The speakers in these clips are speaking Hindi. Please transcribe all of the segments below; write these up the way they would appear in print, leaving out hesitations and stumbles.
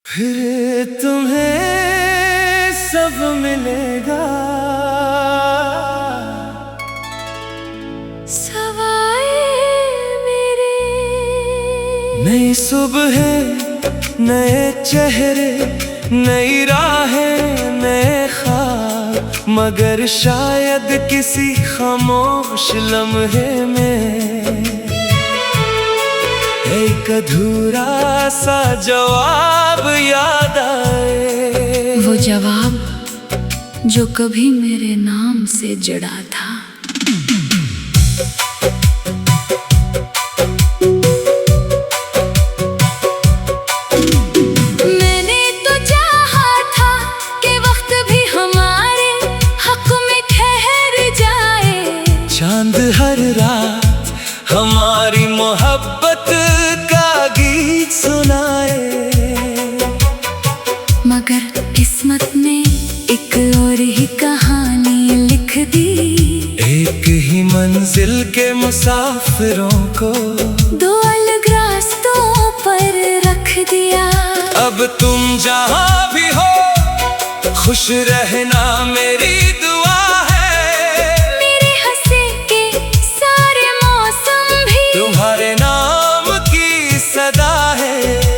फिर तुम्हें सब मिलेगा सवाए मेरे। नई सुबह, नए चेहरे, नई राहें, नए ख्वाब, मगर शायद किसी खामोश लम्हे में एक अधूरा सा जवाब याद आए। वो जवाब जो कभी मेरे नाम से जड़ा था। मैंने तो चाहा था कि वक्त भी हमारे हक में ठहर जाए। चांद हर रात हमारी मोहब्बत का गीत सुनाए, मगर किस्मत ने एक और ही कहानी लिख दी। एक ही मंजिल के मुसाफिरों को दो अलग रास्तों पर रख दिया। अब तुम जहाँ भी हो खुश रहना मेरी दुआ है। मेरे हंसी के सारे मौसम भी तुम्हारे नाम की सदा है।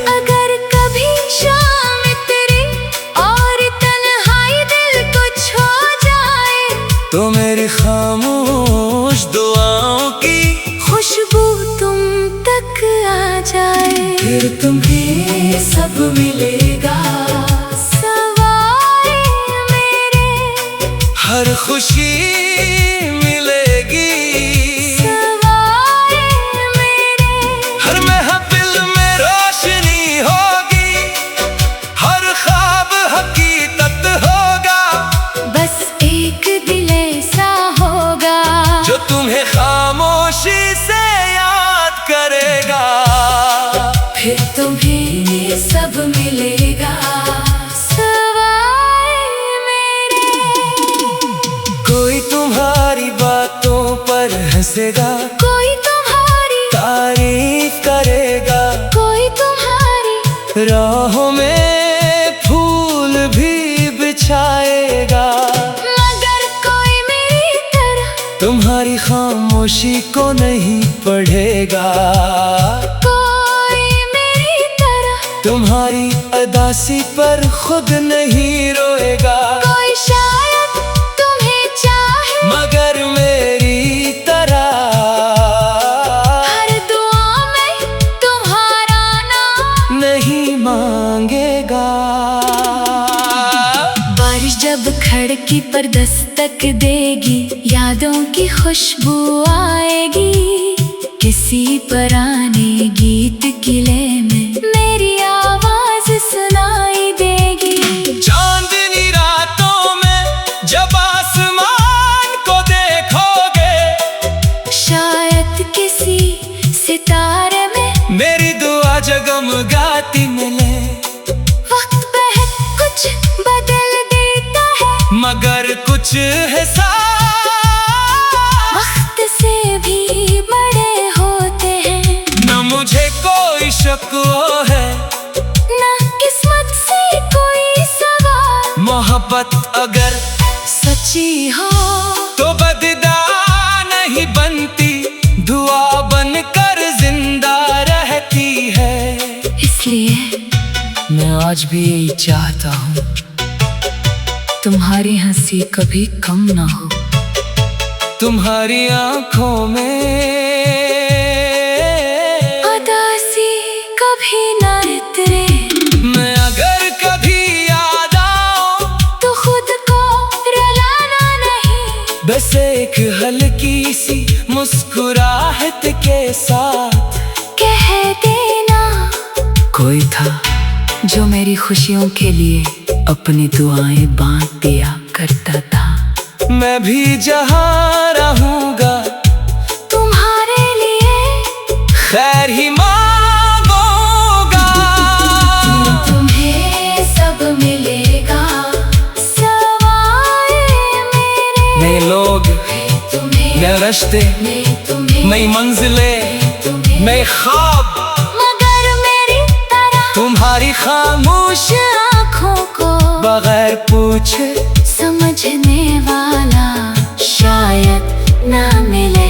अगर कभी शाम तेरी और तन्हाई दिल को छो जाए, तो मेरी खामोश दुआओं की खुशबू तुम तक आ जाए। फिर तुम्हें सब मिलेगा सवाए मेरे। हर खुशी मिलेगी सवाए मेरे। हर महफिल में रोशनी होगी, हर ख्वाब हकीकत होगा। बस एक दिल ऐसा होगा जो तुम्हें खामोशी से याद करेगा। फिर तुम्हें सब मिलेगा सवाए मेरे। कोई तुम्हारी बातों पर हंसेगा, कोई तुम्हारी तारीफ करेगा, कोई तुम्हारी राहों में फूल भी बिछाएगा। मगर कोई मेरी तरह तुम्हारी खामोशी को नहीं पढ़ेगा। कोई मेरी तरह तुम्हारी अदासी पर खुद नहीं रोएगा। कोई शायद तुम्हें चाहे, मगर मेरी तरह हर दुआ में तुम्हारा नाम नहीं मांगेगा। बारिश जब खिड़की पर दस्तक देगी, यादों की खुशबू आएगी। किसी पुराने गीत किले में मेरी आवाज सुनाई देगी। चांदनी रातों में जब आसमान को देखोगे, शायद किसी सितारे में मेरी दुआ जगमगाती मिले। वक्त बहुत कुछ बदल देता है, मगर कुछ हिसाब वक्त से भी बड़े होते हैं। न मुझे कोई शक वो है, ना किस्मत से कोई सवाल। मोहब्बत अगर सच्ची हो तो बददा नहीं बनती, दुआ बनकर जिंदा रहती है। इसलिए मैं आज भी यही चाहता हूँ, तुम्हारी हंसी कभी कम ना हो। तुम्हारी आंखों में उदासी कभी ना उतरे। मैं अगर कभी याद आऊं, तो खुद को रुलाना नहीं, बस एक हल्की सी मुस्कुराहट के साथ कह देना। कोई था जो मेरी खुशियों के लिए अपनी दुआएं बांट दिया करता था। मैं भी जहाँ रहूंगा तुम्हारे लिए खैर ही मांगूंगा। तुम्हें सब मिलेगा सवाए मेरे। नए लोग, तुम्हें नए रास्ते, तुम्हें नई मंजिलें, तुम्हें नए ख्वाब, मगर मेरी तरह तुम्हारी तुम्हारी खामोश आँखों को बगैर पूछे समझने वाला शायद ना मिले,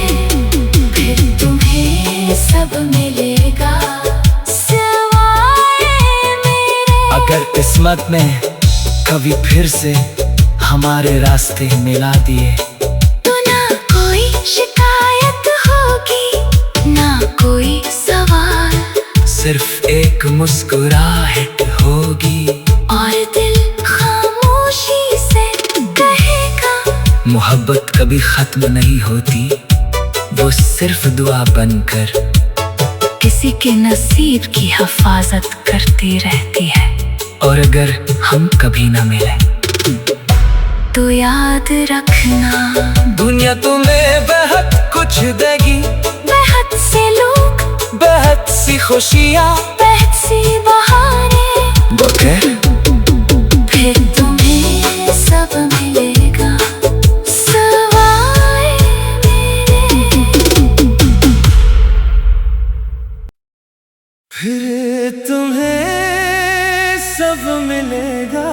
फिर तुम्हें सब मिलेगा सिवाय मेरे। अगर किस्मत ने कभी फिर से हमारे रास्ते मिला दिए तो ना कोई शिकायत होगी ना कोई सवाल, सिर्फ एक मुस्कुराहट होगी और दिल खामोशी से कहेगा मोहब्बत कभी खत्म नहीं होती, वो सिर्फ दुआ बनकर किसी के नसीब की हिफाजत करती रहती है। और अगर हम कभी ना मिले तो याद रखना दुनिया तुम्हें बेहद कुछ देगी, बेहद से लोग, बेहद सी खुशियाँ, बेहद सी बहारें, फिर तुम्हें सब मिलेगा सिवाय मेरे। फिर तुम्हें सब मिलेगा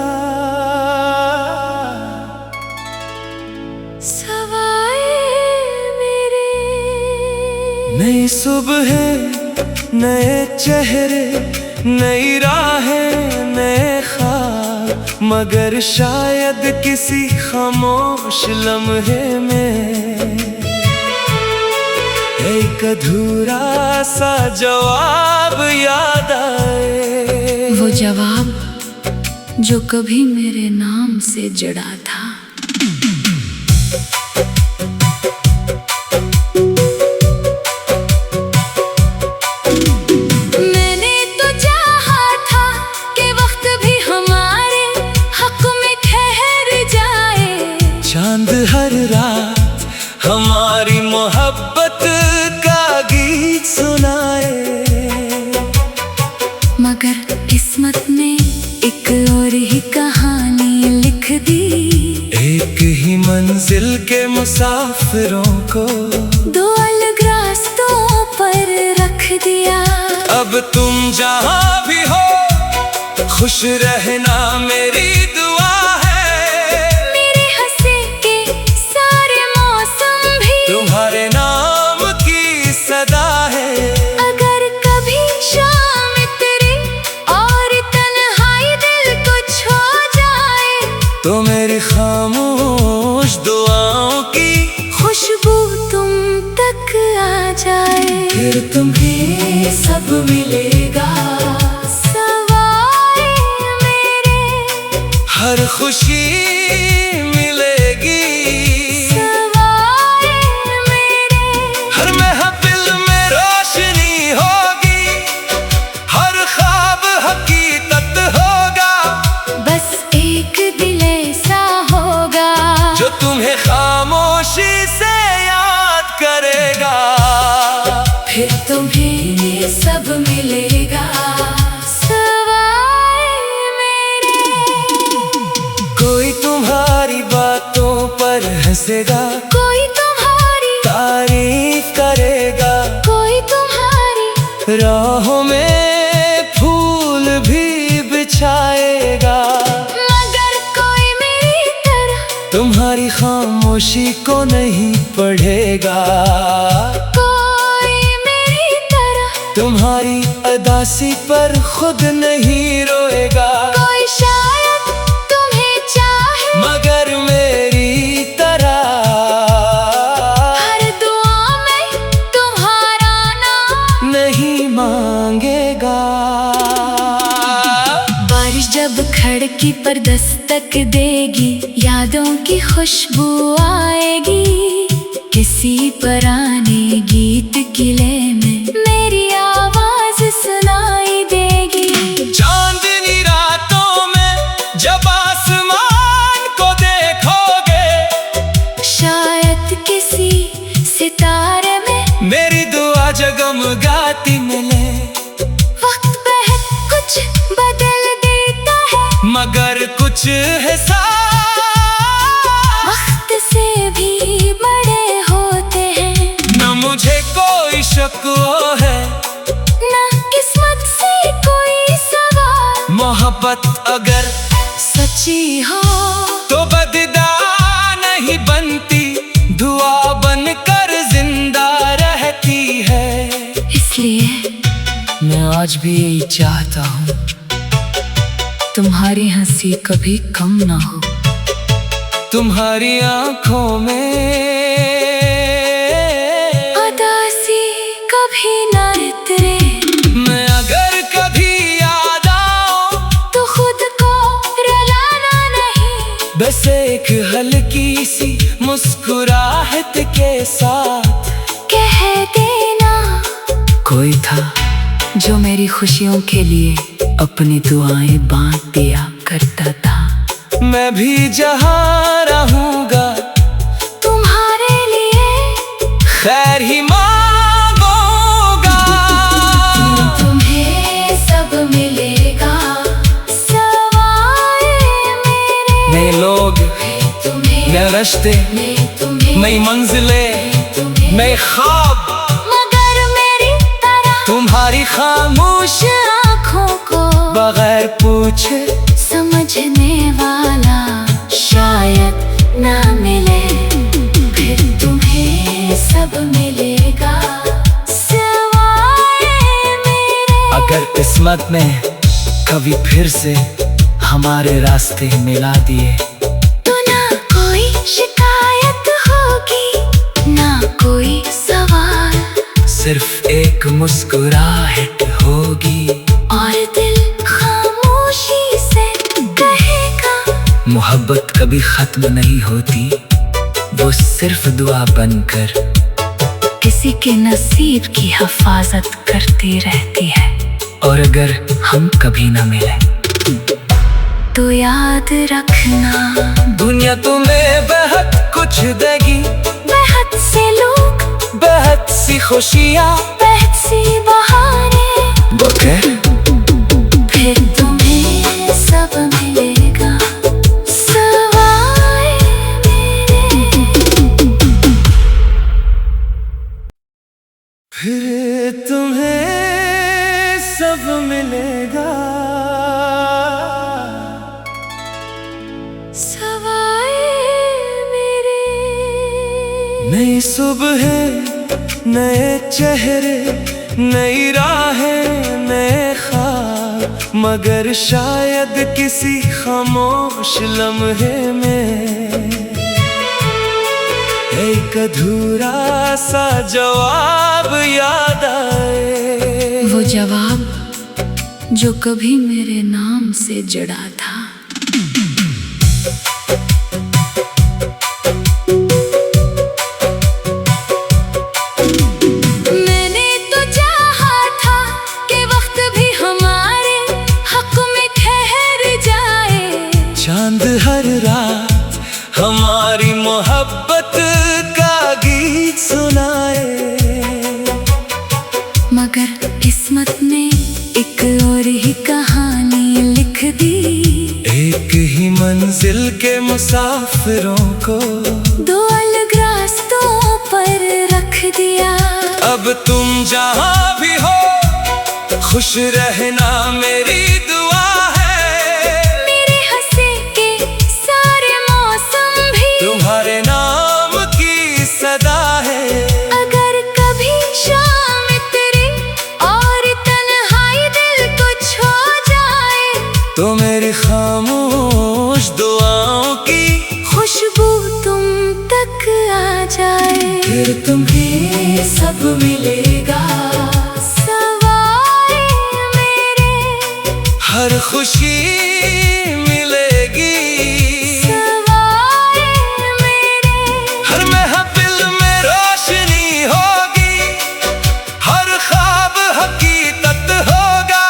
सिवाय मेरे। नई सुबह, नए चेहरे, नई राहें, नए ख्वाब, मगर शायद किसी खामोश लम्हे में एक अधूरा सा जवाब याद आए। वो जवाब जो कभी मेरे नाम से जुड़ा था। मैंने तो चाहा था कि वक्त भी हमारे हक में ठहर जाए, चांद हर रात हमारी मोहब्बत का गीत सुनाए, मगर किस्मत ने एक और ही कहानी लिख दी। एक ही मंजिल के मुसाफिरों को दो अलग रास्तों पर रख दिया। अब तुम जहाँ भी हो खुश रहना मेरी दुआ है, मेरे हंसे के सारे मौसम भी तुम्हारे नाम की सदा है। अगर कभी शाम तेरे और तन्हाई दिल को छो जाए तो मेरी खामोश दुआओं की खुशबू तुम तक आ जाए, फिर तुम्हें सब मिलेगा सिवाय मेरे। हर खुशी मिलेगी सिवाय मेरे। हर महफिल में रोशनी होगी, हर ख्वाब हकीकत होगा, बस एक दिल ऐसा होगा जो तुम्हें खामोशी से याद करेगा। फिर तुम्हें सब मिलेगा सिवाय मेरे। कोई तुम्हारी बातों पर हंसेगा, कोई तुम्हारी तारीफ करेगा, कोई तुम्हारी राहों में फूल भी बिछाएगा, मगर कोई मेरी तरह तुम्हारी खामोशी को नहीं पढ़ेगा, कोई मेरी तरह तुम्हारी अदासी पर खुद नहीं रोएगा, कोई शायद तुम्हें चाहे मगर मेरी तरह हर दुआ में तुम्हारा नाम नहीं मांगेगा। बारिश जब खिड़की पर दस्तक देगी, यादों की खुशबू आएगी, किसी पुराने गीत किले में मेरी आवाज सुनाई देगी। चांदनी रातों में जब आसमान को देखोगे, शायद किसी सितारे में मेरी दुआ जगमगाती मिले, वक्त बहुत कुछ बदल देता है, मगर कुछ हिसाब वक्त से भी बड़े होते हैं। न मुझे कोई शक वो है, ना किस्मत से कोई सवाल, मोहब्बत अगर सच्ची हो तो बददा नहीं बनती, दुआ बनकर जिंदा रहती है। इसलिए मैं आज भी यही चाहता हूँ, तुम्हारी हंसी कभी कम ना हो, तुम्हारी आंखों में उदासी कभी ना इतरे। मैं अगर कभी याद आऊं तो खुद को रुलाना नहीं, बस एक हल्की सी मुस्कुराहट के साथ कह देना। कोई था जो मेरी खुशियों के लिए अपनी दुआएं बांट दिया करता था। मैं भी जहाँ रहूंगा तुम्हारे लिए खैर ही मांगूंगा। तुम्हें सब मिलेगा सवाए मेरे। नए लोग, तुम्हें नए रास्ते, तुम्हें नई मंजिलें, नए ख्वाब, मगर मेरी तरह तुम्हारी खामोश आँखों को बगैर पूछे समझने वाला शायद ना मिले। फिर तुम्हें सब मिलेगा सिवाय मेरे। अगर किस्मत ने कभी फिर से हमारे रास्ते मिला दिए तो ना कोई शिकायत होगी ना कोई सवाल, सिर्फ एक मुस्कुराहट होगी और दिल खामोशी से कहेगा। मोहब्बत कभी खत्म नहीं होती, वो सिर्फ दुआ बनकर किसी के नसीब की हिफाजत करती रहती है। और अगर हम कभी ना मिले तो याद रखना, दुनिया तुम्हें बहुत कुछ देगी, बेहद से लोग, बहुत सी खुशियाँ, बेहद सी बहाने। फिर तुम्हें सब मिलेगा सवाए मेरे। फिर तुम्हें सब मिलेगा सवाए मेरे। नई सुबह, नए चेहरे, नई राहें, नए ख्वाब, मगर शायद किसी खामोश लम्हे में एक अधूरा सा जवाब याद आए। वो जवाब जो कभी मेरे नाम से जुड़ा था। मैंने तो चाहा था कि वक्त भी हमारे हक में ठहर जाए। चांद हर रात हमारी मोहब्बत का गीत सुनाए, मगर किस्मत ने एक और ही कहानी लिख दी। एक ही मंजिल के मुसाफिरों को दो अलग रास्तों पर रख दिया। अब तुम जहाँ भी हो खुश रहना मेरी दुआ है। मेरे हंसी के सारे मौसम भी तुम्हारे नाम की सदा है। अगर कभी शाम तेरी और तन्हाई दिल को छो जाए तो मेरी खामोश दुआओं की खुशबू तुम तक आ जाए। फिर तुम्हें सब मिलेगा सवाए मेरे। हर खुशी मिलेगी, सवाए मेरे। हर महफिल में रोशनी होगी, हर ख्वाब हकीकत होगा।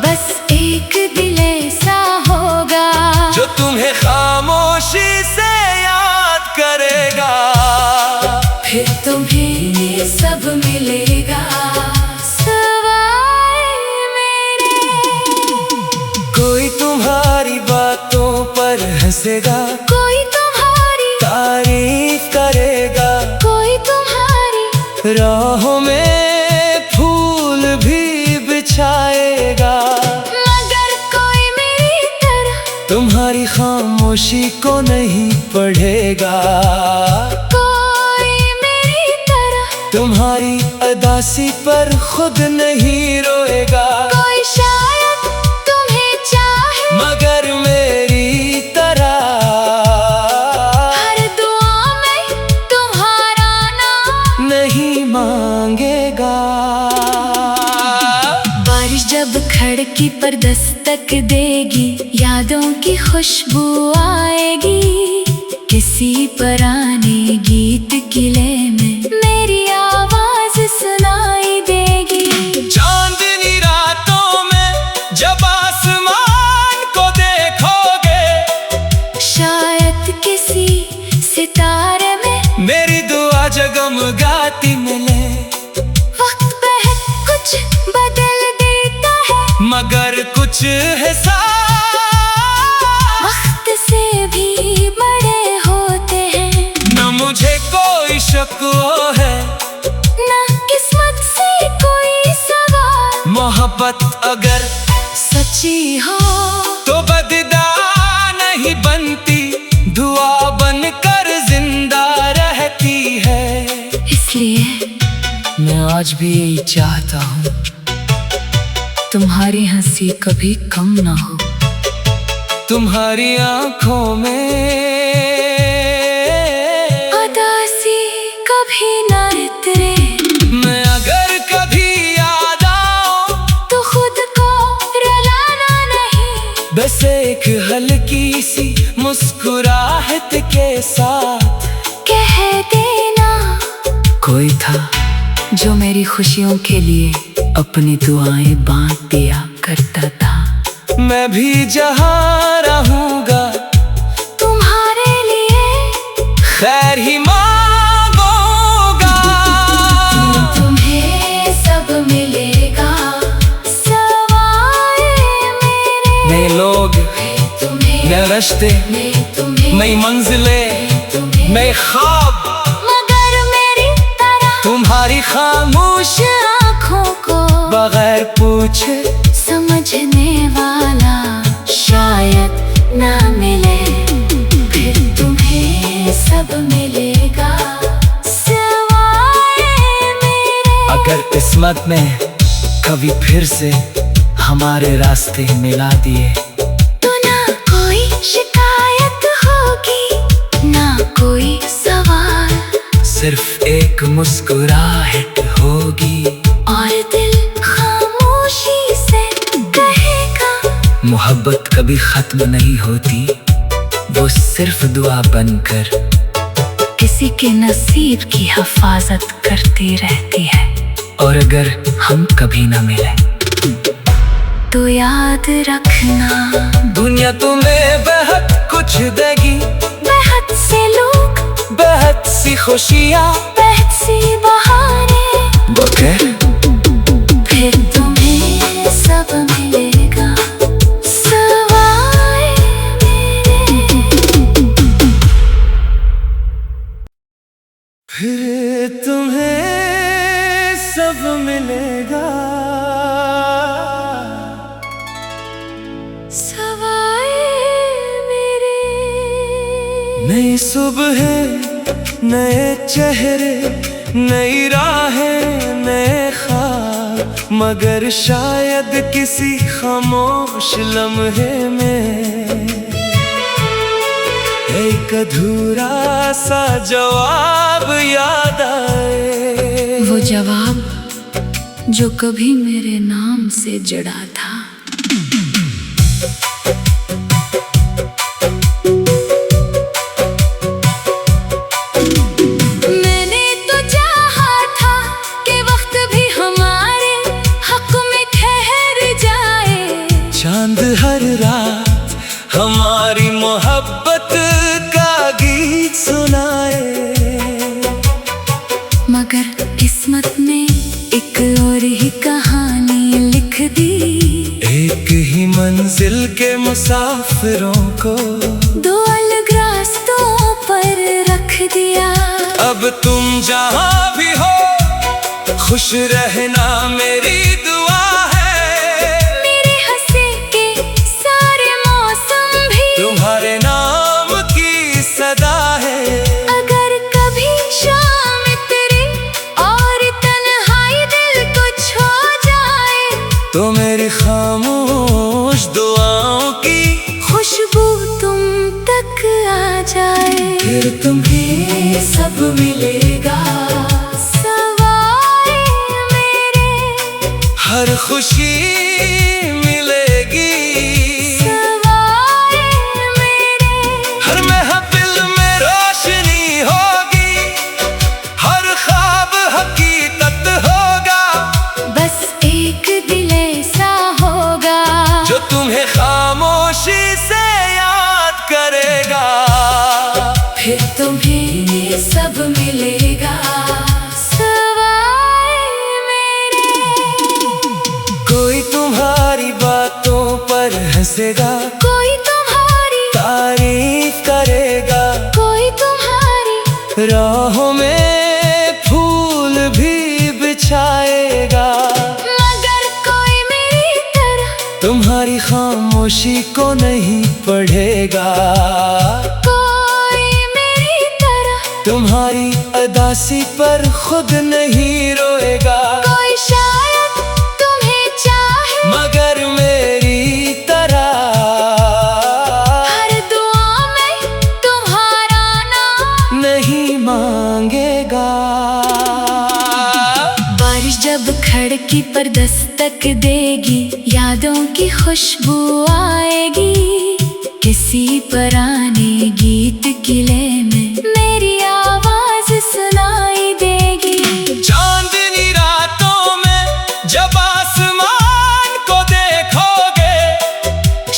बस एक दिल ऐसा होगा जो तुम्हें खामोशी से याद करेगा। फिर तुम्हें सब मिलेगा सवाए मेरे। कोई तुम्हारी बातों पर हंसेगा, कोई तुम्हारी तारीफ करेगा, कोई तुम्हारी राहों में फूल भी बिछाएगा। मगर कोई तुम्हारी खामोशी को नहीं पढ़ेगा कोई मेरी तरह, तुम्हारी अदासी पर खुद नहीं रोएगा कोई शायद तुम्हें चाहे मगर मेरी तरह हर दुआ में तुम्हारा नाम नहीं मांगेगा। बारिश जब खिड़की पर दस्तक देगी, यादों की खुशबू आएगी, किसी पुराने गीत किले में मेरी आवाज सुनाई देगी। चांदनी रातों में जब आसमान को देखोगे, शायद किसी सितारे में मेरी दुआ जगमगाती मिले। वक्त बहुत कुछ बदल देता है, मगर कुछ हिसाब वक्त से भी बड़े होते हैं। न मुझे कोई शक है, ना किस्मत से कोई सवाल, मोहब्बत अगर सच्ची हो तो बददा नहीं बनती, दुआ बनकर जिंदा रहती है। इसलिए मैं आज भी यही चाहता हूँ, तुम्हारी हंसी कभी कम ना हो, तुम्हारी आंखों में उदासी कभी ना उतरे। मैं अगर कभी याद आऊं तो खुद को रुलाना नहीं, बस एक हल्की सी मुस्कुराहट के साथ कह देना कोई था जो मेरी खुशियों के लिए अपनी दुआएं बांट दिया करता था। मैं भी जहाँ रहूंगा तुम्हारे लिए खैर ही मांगूंगा। तुम्हें सब मिलेगा सवाए मेरे। नए लोग, तुम्हें नए रिश्ते, तुम्हें नई मंजिलें, नए ख्वाब, मगर मेरी तरह तुम्हारी खामोश आँखों को बगैर पूछे समझने वाला शायद ना मिले। फिर तुम्हें सब मिलेगा सवाए मेरे। अगर किस्मत ने कभी फिर से हमारे रास्ते मिला दिए, तो ना कोई शिकायत होगी, ना कोई सवाल, सिर्फ एक मुस्कुराहट होगी और दिल खामोशी से कहेगा मोहब्बत कभी खत्म नहीं होती, वो सिर्फ दुआ बनकर किसी के नसीब की हिफाजत करती रहती है। और अगर हम कभी ना मिले तो याद रखना, दुनिया तुम्हें बहुत कुछ देगी, बहुत से लोग, बहुत सी खुशियाँ, बहुत सी बहारें, मगर फिर तुम्हें सब मिलेगा सवाए मेरे। फिर तुम्हें सब मिलेगा सवाए मेरे। नई सुबह, नए चेहरे, नई राहें, नए ख्वाब, मगर शायद किसी खामोश लम्हे में एक अधूरा सा जवाब याद आए। वो जवाब जो कभी मेरे नाम से जड़ा था। मैंने तो चाहा था कि वक्त भी हमारे हक में ठहर जाए, चांद हर रात हमारी मोहब्बत का गीत सुनाए, मगर किस्मत ने एक और ही कहानी लिख दी। एक ही मंजिल के मुसाफिरों को दो अलग रास्तों पर रख दिया। अब तुम जहाँ भी हो खुश रहना मेरी दुआ है। मेरे हंसी के सारे मौसम भी खामोश दुआओं की खुशबू तुम तक आ जाए, फिर तुम्हें सब मिलेगा। सवाए मेरे हर खुशी मिलेगी, सवाए मेरे हर महफिल में रोशनी होगी, हर ख्वाब हकीकत होगा। बस एक दिल ऐसा होगा जो तुम्हें खामोशी से याद करेगा, फिर तुम्हें सब मिलेगा। सवाए मेरे कोई तुम्हारी बातों पर हंसेगा, कोई तुम्हारी तारीफ करेगा, कोई तुम्हारी राहों में फूल भी बिछाएगा। मगर कोई मेरी तरह तुम्हारी खामोशी को नहीं पढ़ेगा, कोई मेरी तरह तुम्हारी अदासी पर खुद नहीं रोएगा। कोई शायद तुम्हें चाहे मगर मेरी तरह हर दुआ में तुम्हारा नाम नहीं मांगेगा। बारिश जब खिड़की पर दस्तक देगी, यादों की खुशबू आएगी। किसी पुराने गीत किले में मेरी आवाज सुनाई देगी। चांदनी रातों में जब आसमान को देखोगे,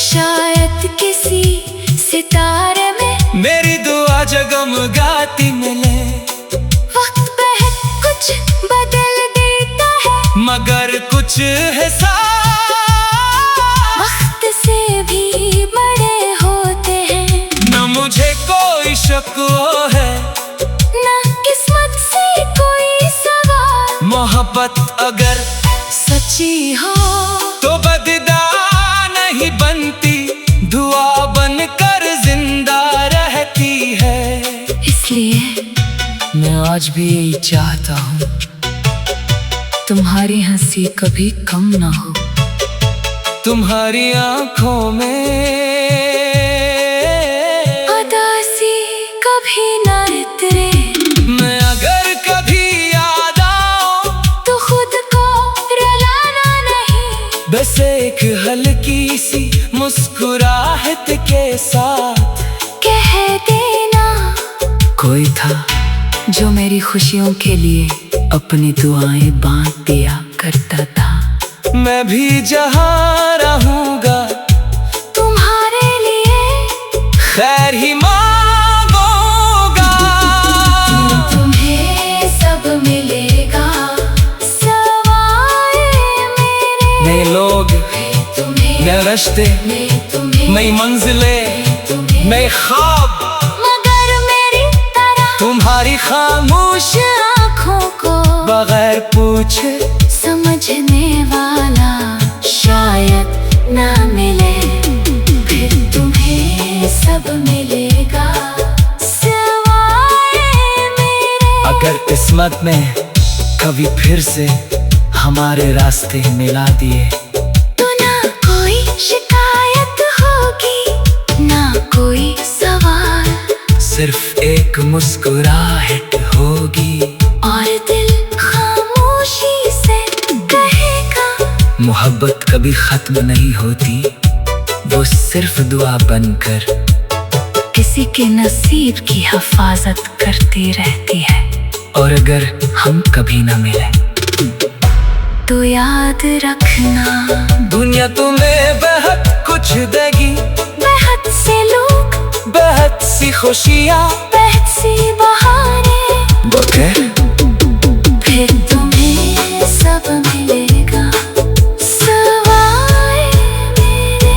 शायद किसी सितारे में मेरी दुआ जगमगाती मिले। वक्त बहुत कुछ बदल देता है, मगर कुछ हिसाब वक्त से भी बड़े होते हैं। न मुझे कोई शक है, ना किस्मत से कोई सवाल। मोहब्बत अगर सच्ची हो तो बददा नहीं बनती, दुआ बनकर जिंदा रहती है। इसलिए मैं आज भी यही चाहता हूँ, तुम्हारी हंसी कभी कम ना हो, तुम्हारी आंखों में उदासी कभी ना उतरे। मैं अगर कभी याद आऊं तो खुद को रुलाना नहीं, बस एक हल्की सी मुस्कुराहट के साथ कह देना कोई था जो मेरी खुशियों के लिए अपनी दुआएं बांट दिया करता था। मैं भी जहाँ रहूंगा तुम्हारे लिए खैर ही मांगूंगा। तुम्हें सब मिलेगा। सवाए मेरे नए लोग, तुम्हें नए रास्ते, तुम्हें नई मंजिलें, तुम्हें नए ख्वाब। मगर मेरी तरह तुम्हारी खामोश आँखों को बगैर पूछे समझने वाला शायद ना मिले, फिर तुम्हें सब मिलेगा। सवाए मेरे अगर किस्मत ने कभी फिर से हमारे रास्ते मिला दिए, तो ना कोई शिकायत होगी, ना कोई सवाल। सिर्फ एक मुस्कुराहट होगी, और दिल खामोशी से कहेगा मोहब्बत कभी खत्म नहीं होती, वो सिर्फ दुआ बनकर किसी के नसीब की हिफाजत करती रहती है। और अगर हम कभी न मिले तो याद रखना, दुनिया तुम्हें बहुत कुछ देगी, बहुत से लोग, बहुत सी खुशियाँ, बहुत सी बहारें, फिर तुम्हें सब मिलेगा। सवाए मेरे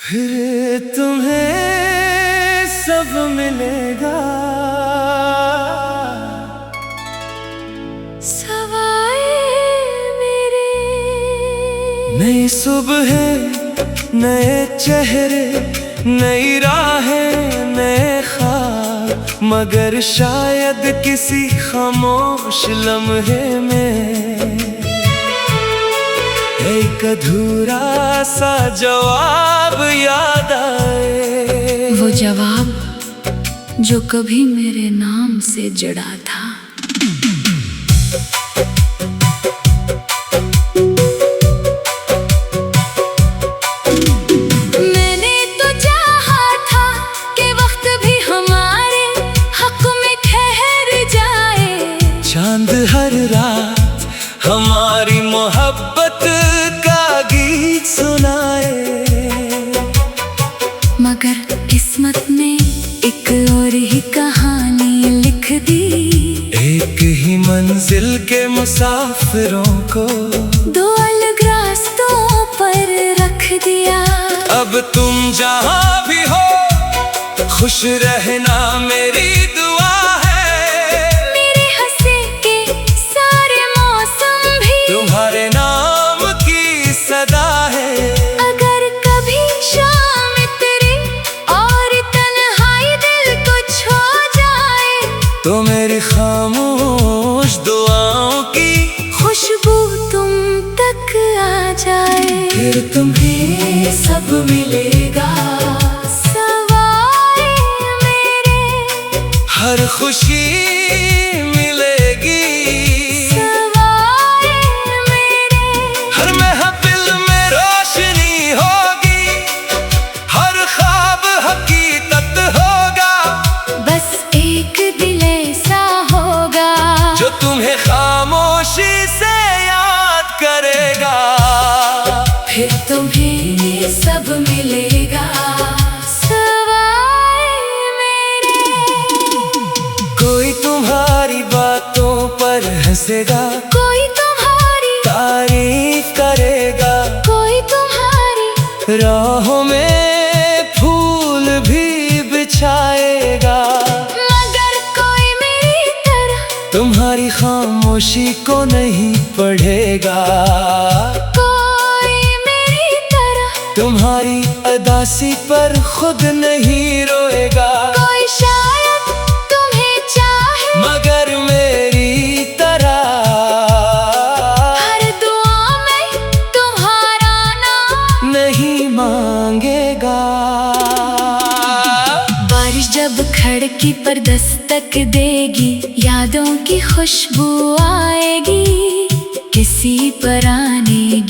फिर तुम्हें सब मिलेगा। सवाए मेरे नई सुबह, नए चेहरे, नई राहें, नए ख्वाब, मगर शायद किसी खामोश लम्हे में एक अधूरा सा जवाब याद आए। वो जवाब जो कभी मेरे नाम से जड़ा था। मैंने तो चाहा था कि वक्त भी हमारे हक में ठहर जाए। चांद हर रात हमारी मोहब्बत का गीत सुनाए, मगर किस्मत ने एक और ही कहानी लिख दी। एक ही मंजिल के मुसाफिरों को दो अलग रास्तों पर रख दिया। अब तुम जहाँ भी हो खुश रहना मेरी दुआ है। मेरे हंसे के सारे मौसम भी तुम्हारे नाम की सदा है। अगर कभी शाम तेरी और तन्हाई दिल को छो जाए, तो मेरी खामोश दुआओं की खुशबू तुम तक आ जाए। फिर तुम्हें सब मिलेगा, सवाए मेरे हर खुशी मिलेगी। सवाए मेरे हर महफिल में रोशनी होगी, हर ख्वाब हकीकत होगा। बस एक दिल ऐसा होगा जो तुम्हें खामोशी से याद करेगा। फिर तुम्हें सब मिलेगा, सवाए मेरे। कोई तुम्हारी बातों पर हंसेगा, कोई तुम्हारी तारीफ करेगा। कोई तुम्हारी राहों में फूल भी बिछाएगा, मगर कोई मेरी तरह तुम्हारी खामोशी को नहीं पढ़ेगा। कोई मेरी तरह तुम्हारी अदासी पर खुद नहीं रोएगा। कोई शायद तुम्हें चाहे, मगर मेरी तरह हर दुआ में तुम्हारा नाम नहीं मांगेगा। बारिश जब खिड़की पर दस्तक देगी, यादों की खुशबू आएगी। किसी पुराने